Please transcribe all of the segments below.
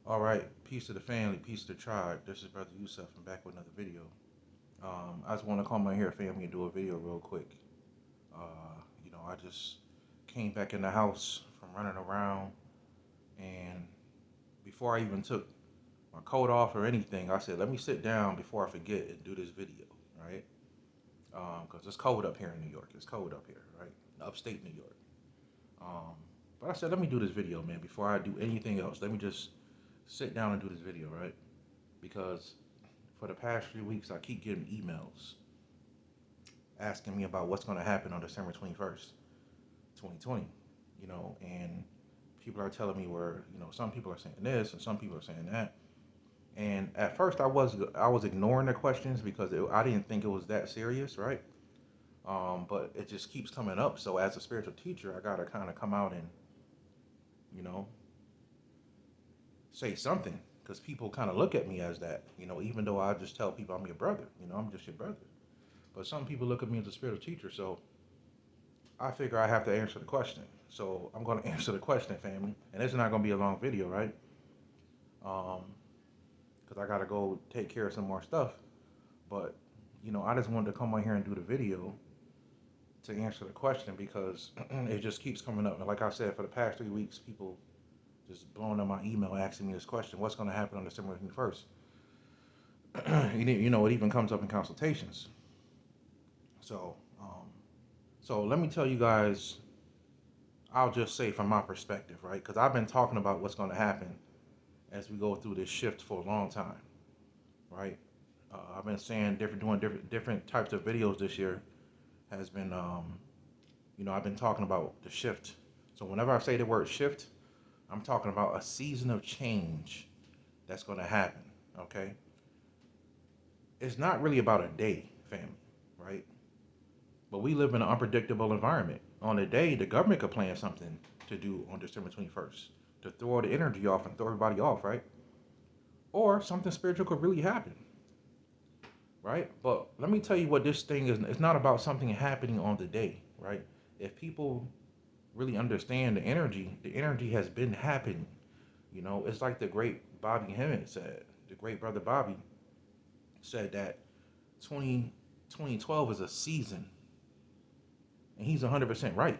All right, peace to the family, peace to the tribe. This is BroYosef. I'm back with another video. I just want to come on here, family, and do a video real quick. I just came back in the house from running around, and before I even took my coat off or anything, I said, let me sit down before I forget and do this video, right? Because it's cold up here in New York. It's cold up here, right? Upstate New York. Um, but I said, let me do this video, man, before I do anything else. Let me just sit down and do this video, right? Because for the past 3 weeks, I keep getting emails asking me about what's going to happen on December 21st, 2020. And people are telling me where, some people are saying this and some people are saying that. And at first, I was ignoring the questions because I didn't think it was that serious, right? But it just keeps coming up. So as a spiritual teacher, I gotta kind of come out and you know say something because people kind of look at me as that. Even though I just tell people I'm your brother. I'm just your brother. But some people look at me as a spiritual teacher, so I figure I have to answer the question. So I'm going to answer the question, family. And this is not going to be a long video, right? Because I got to go take care of some more stuff. But, I just wanted to come on here and do the video to answer the question because it just keeps coming up. And like I said, for the past 3 weeks, people just blowing up my email asking me this question: what's going to happen on December 21st? It even comes up in consultations. So, so let me tell you guys, I'll just say from my perspective, right? Because I've been talking about what's going to happen as we go through this shift for a long time, right? I've been saying doing different types of videos this year has been, I've been talking about the shift. So whenever I say the word shift, I'm talking about a season of change that's going to happen, okay? It's not really about a day, family, right? But we live in an unpredictable environment. On a day, the government could plan something to do on December 21st to throw all the energy off and throw everybody off, right? Or something spiritual could really happen, right? But let me tell you what this thing is. It's not about something happening on the day, right? If people really understand the energy has been happening. It's like the great Bobby Hemmett said. The great brother Bobby said that 20, 2012 is a season, and he's 100% right.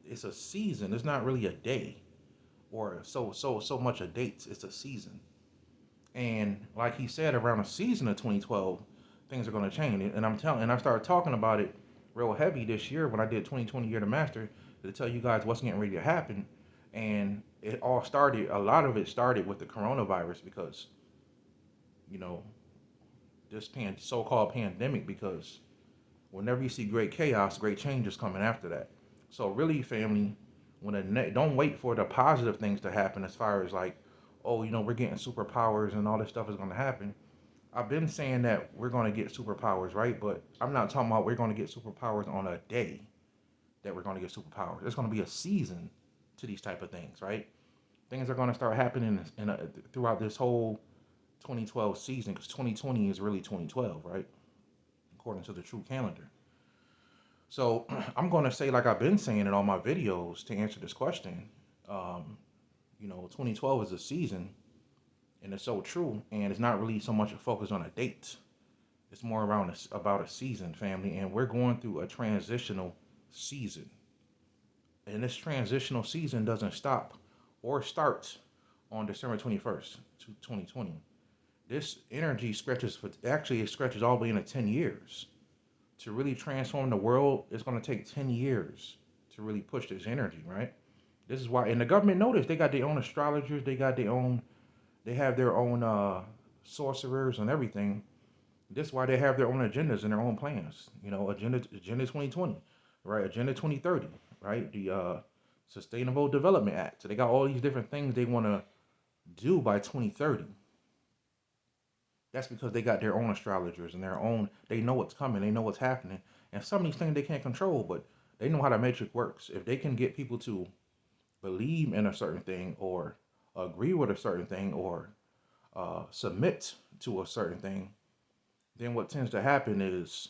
It's a season. It's not really a day or so much a date. It's a season. And like he said, around the season of 2012, things are going to change. And I started talking about it real heavy this year when I did 2020 Year to Master to tell you guys what's getting ready to happen. And a lot of it started with the coronavirus because, you know, this so-called pandemic, because whenever you see great chaos, great change is coming after that. So really, family, don't wait for the positive things to happen as far as like, oh, we're getting superpowers and all this stuff is going to happen. I've been saying that we're going to get superpowers, right? But I'm not talking about we're going to get superpowers on a day that we're going to get superpowers. There's going to be a season to these type of things, right? Things are going to start happening throughout this whole 2012 season because 2020 is really 2012, right? According to the true calendar. So I'm going to say, like I've been saying in all my videos to answer this question, 2012 is a season, and it's so true. And it's not really so much a focus on a date. It's more about a season, family. And we're going through a transitional season. And this transitional season doesn't stop or start on December 21st, 2020. This energy it stretches all the way into 10 years. To really transform the world, it's going to take 10 years to really push this energy, right? This is why, and the government noticed they got their own astrologers, they have their own sorcerers and everything. This is why they have their own agendas and their own plans. Agenda 2020, right? Agenda 2030, right? The Sustainable Development Act. So they got all these different things they want to do by 2030. That's because they got their own astrologers and they know what's coming, they know what's happening. And some of these things they can't control, but they know how the matrix works. If they can get people to believe in a certain thing or agree with a certain thing or submit to a certain thing, then what tends to happen is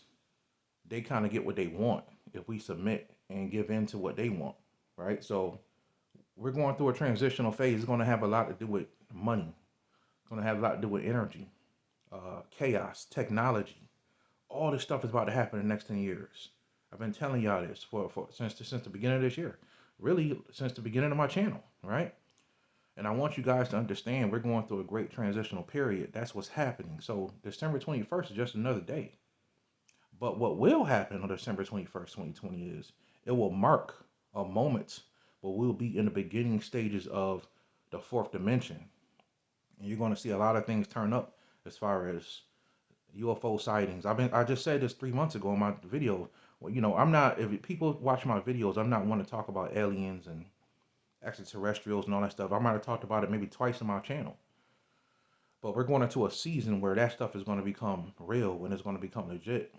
they kind of get what they want if we submit and give in to what they want, right? So we're going through a transitional phase. It's going to have a lot to do with money. going to have a lot to do with energy, chaos, technology. All this stuff is about to happen in the next 10 years. I've been telling y'all this since the beginning of this year. Really, since the beginning of my channel, right? And I want you guys to understand we're going through a great transitional period. That's what's happening. So December 21st is just another day. But what will happen on December 21st, 2020 is it will mark a moment where we'll be in the beginning stages of the fourth dimension. And you're going to see a lot of things turn up as far as UFO sightings. I just said this 3 months ago in my video. Well, I'm not, if people watch my videos, I'm not one to talk about aliens and extraterrestrials and all that stuff. I might have talked about it maybe twice on my channel. But we're going into a season where that stuff is going to become real and it's going to become legit.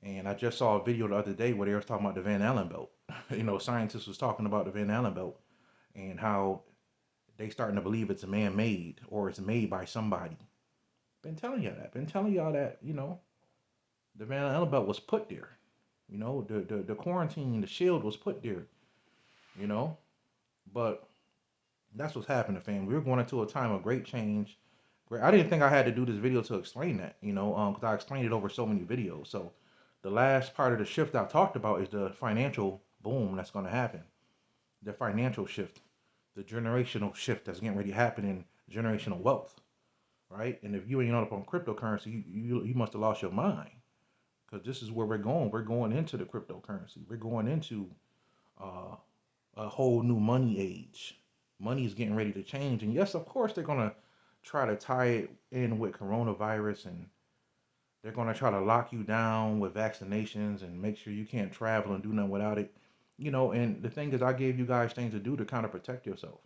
And I just saw a video the other day where they were talking about the Van Allen belt. Scientists was talking about the Van Allen belt and how they starting to believe it's man-made or it's made by somebody. Been telling y'all that. Been telling y'all that, the Van Allen belt was put there. The quarantine, the shield was put there. You know, but that's what's happening, fam. We're going into a time of great change. Great. I didn't think I had to do this video to explain that, because I explained it over so many videos. So the last part of the shift I talked about is the financial boom that's going to happen. The financial shift, the generational shift that's getting ready to happen in generational wealth, right? And if you ain't up on cryptocurrency, you must have lost your mind, because this is where we're going. We're going into the cryptocurrency. We're going into uh, a whole new money age. Money is getting ready to change, and yes, of course, they're gonna try to tie it in with coronavirus, and they're gonna try to lock you down with vaccinations and make sure you can't travel and do nothing without it. And the thing is, I gave you guys things to do to kind of protect yourself,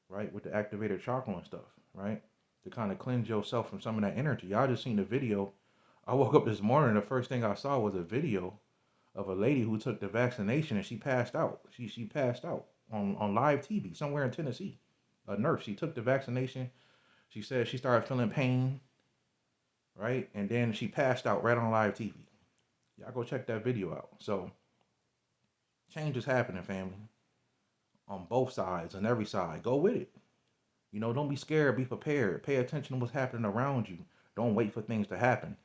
right? With the activated chakra and stuff, right? To kind of cleanse yourself from some of that energy. Y'all just seen the video. I woke up this morning, the first thing I saw was a video of a lady who took the vaccination and she passed out. She passed out on live TV somewhere in Tennessee. A nurse, she took the vaccination. She said she started feeling pain, right? And then she passed out right on live TV. Y'all go check that video out. So change is happening, family. On both sides, on every side. Go with it. Don't be scared, be prepared. Pay attention to what's happening around you. Don't wait for things to happen.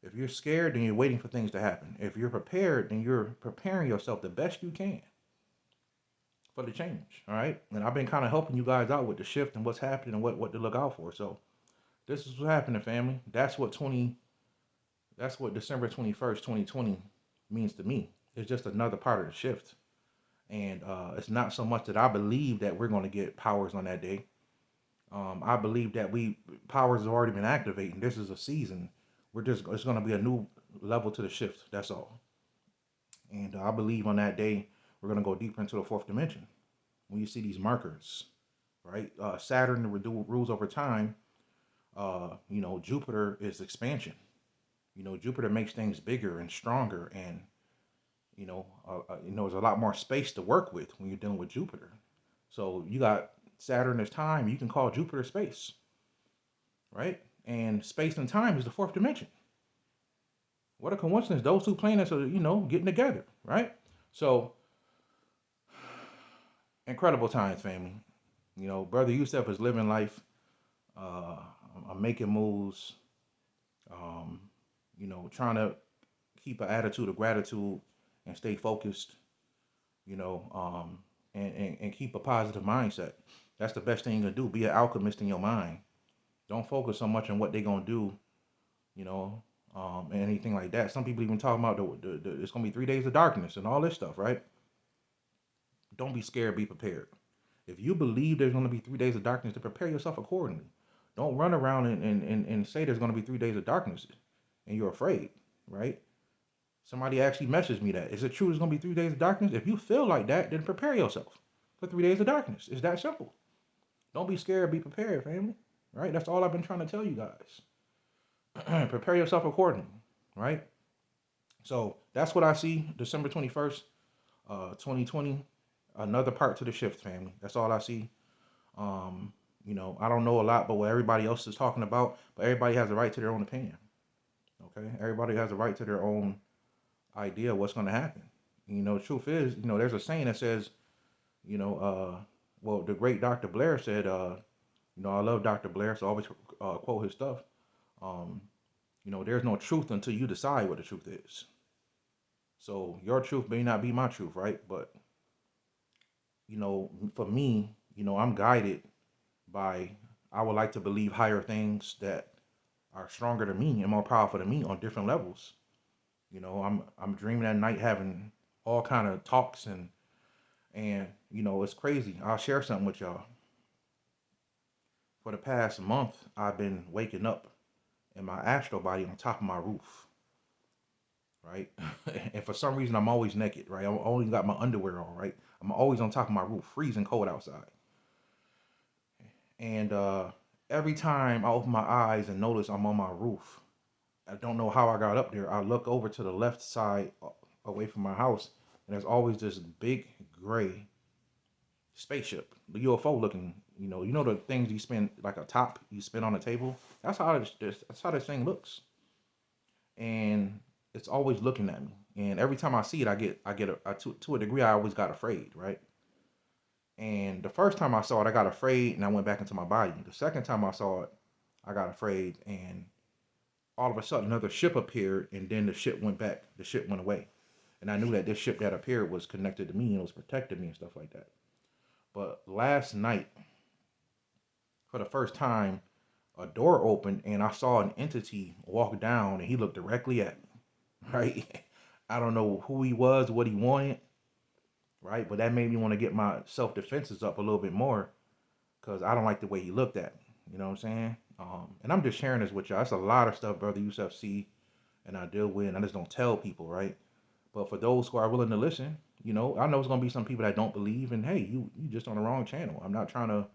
If you're scared, then you're waiting for things to happen. If you're prepared, then you're preparing yourself the best you can for the change. All right. And I've been kind of helping you guys out with the shift and what's happening and what to look out for. So this is what's happening, family. That's what December 21st, 2020 means to me. It's just another part of the shift. And it's not so much that I believe that we're going to get powers on that day. I believe that powers have already been activated. This is a season. It's going to be a new level to the shift. That's all. And I believe on that day, we're going to go deeper into the fourth dimension. When you see these markers, right? Saturn rules over time. Jupiter is expansion. Jupiter makes things bigger and stronger, and there's a lot more space to work with when you're dealing with Jupiter. So you got Saturn as time. You can call Jupiter space, right? And space and time is the fourth dimension. What a coincidence! Those two planets are, getting together, right? So incredible times, family. BroYosef is living life. Uh, I'm making moves. Um, trying to keep an attitude of gratitude and stay focused. And keep a positive mindset. That's the best thing you can do. Be an alchemist in your mind. Don't focus so much on what they're gonna do, and anything like that. Some people even talking about it's gonna be 3 days of darkness and all this stuff, right? Don't be scared. Be prepared. If you believe there's gonna be 3 days of darkness, to prepare yourself accordingly. Don't run around and say there's gonna be 3 days of darkness, and you're afraid, right? Somebody actually messaged me that. Is it true there's gonna be 3 days of darkness? If you feel like that, then prepare yourself for 3 days of darkness. It's that simple. Don't be scared. Be prepared, family. Right? That's all I've been trying to tell you guys. Prepare yourself accordingly. Right? So that's what I see. December 21st, 2020. Another part to the shift, family. That's all I see. I don't know a lot, but what everybody else is talking about. But everybody has a right to their own opinion. Okay? Everybody has a right to their own idea of what's going to happen. The truth is, there's a saying that says, well, the great Dr. Blair said, I love Dr. Blair, so I always quote his stuff. Um, there's no truth until you decide what the truth is. So your truth may not be my truth, right? But for me, I'm guided by, I would like to believe, higher things that are stronger than me and more powerful than me on different levels. I'm dreaming at night, having all kind of talks, and it's crazy. I'll share something with y'all. For the past month, I've been waking up in my astral body on top of my roof, right? And for some reason, I'm always naked, right? I only got my underwear on, right? I'm always on top of my roof, freezing cold outside. And every time I open my eyes and notice I'm on my roof, I don't know how I got up there. I look over to the left side away from my house, and there's always this big gray spaceship, the UFO looking. The things you spin, like a top you spin on the table. That's how this thing looks, and it's always looking at me. And every time I see it, to a degree, I always got afraid, right? And the first time I saw it, I got afraid, and I went back into my body. The second time I saw it, I got afraid, and all of a sudden another ship appeared, and then the ship went back. The ship went away, and I knew that this ship that appeared was connected to me and it was protecting me and stuff like that. But last night, for the first time, a door opened and I saw an entity walk down, and he looked directly at me. Right? I don't know who he was, what he wanted, right? But that made me want to get my self defenses up a little bit more because I don't like the way he looked at me. You know what I'm saying? And I'm just sharing this with y'all. That's a lot of stuff Brother Yusef see and I deal with, and I just don't tell people, right? But for those who are willing to listen, I know it's gonna be some people that don't believe, and hey, you just on the wrong channel. I'm not trying to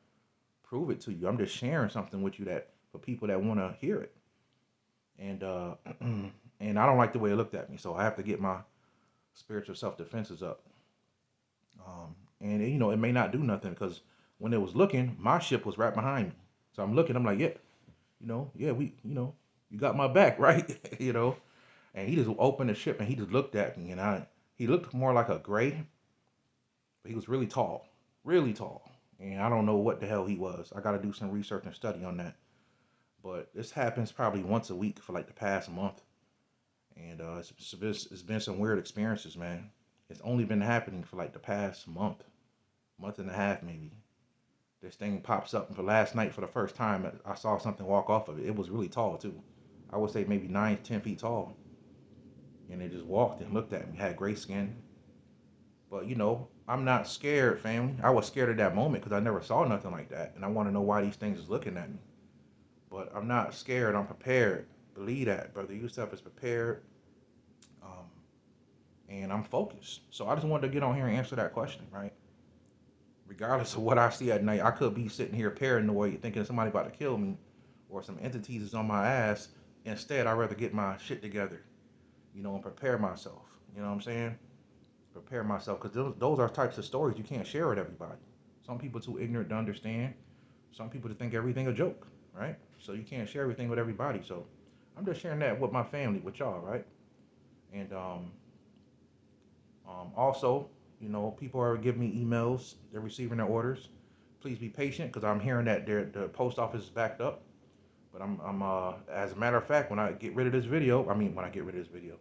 prove it to you. I'm just sharing something with you that for people that want to hear it. And and I don't like the way it looked at me, so I have to get my spiritual self defenses up. And it may not do nothing because when it was looking, my ship was right behind me. So I'm looking, I'm like, yeah, yeah, you got my back, right? And he just opened the ship and he just looked at me, and he looked more like a gray, but he was really tall. And I don't know what the hell he was. I got to do some research and study on that. But this happens probably once a week for like the past month, and it's been some weird experiences, man. It's only been happening for like the past month and a half maybe. This thing pops up, and for last night, for the first time, I saw something walk off of it. It was really tall too. I would say maybe 9, 10 feet tall, and it just walked and looked at me. Had gray skin, but I'm not scared, family. I was scared at that moment because I never saw nothing like that, and I want to know why these things is looking at me. But I'm not scared. I'm prepared. Believe that, Brother Yusef is prepared, um, and I'm focused. So I just wanted to get on here and answer that question, right? Regardless of what I see at night, I could be sitting here paranoid, thinking somebody about to kill me, or some entities is on my ass. Instead, I'd rather get my shit together, and prepare myself. You know what I'm saying? Prepare myself, because those are types of stories you can't share with everybody. Some people too ignorant to understand. Some people to think everything a joke, right? So you can't share everything with everybody. So I'm just sharing that with my family, with y'all, right? And also, people are giving me emails. They're receiving their orders. Please be patient because I'm hearing that the post office is backed up. But as a matter of fact, when I get rid of this video, when I get rid of this video,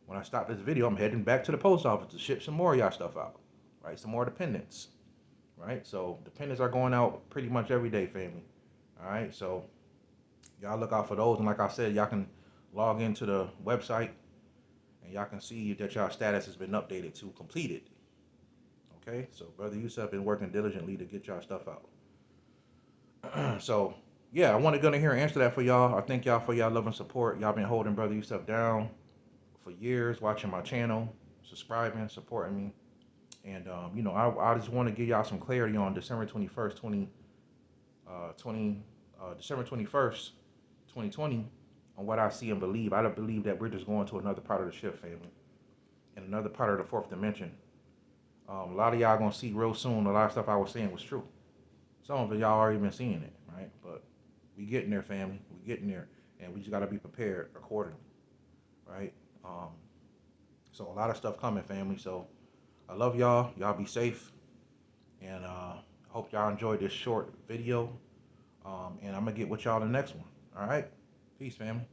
when I stop this video, I'm heading back to the post office to ship some more of y'all stuff out, right? Some more dependents, right? So dependents are going out pretty much every day, family. All right, so y'all look out for those. And like I said, y'all can log into the website and y'all can see that y'all status has been updated to completed. Okay, so Brother Yusuf been working diligently to get y'all stuff out. So yeah, I want to go in here and answer that for y'all. I thank y'all for y'all love and support. Y'all been holding Brother Yusuf down for years, watching my channel, subscribing, supporting me. And I just want to give y'all some clarity on December 21st, 2020, on what I see and believe. I don't believe that we're just going to another part of the shift, family, and another part of the fourth dimension. A lot of y'all gonna see real soon. A lot of stuff I was saying was true. Some of y'all already been seeing it, right? But we getting there, family. We getting there, and we just gotta be prepared accordingly, right? So a lot of stuff coming, family. So I love y'all. Y'all be safe, and hope y'all enjoyed this short video. And I'm gonna get with y'all the next one. All right, peace, family.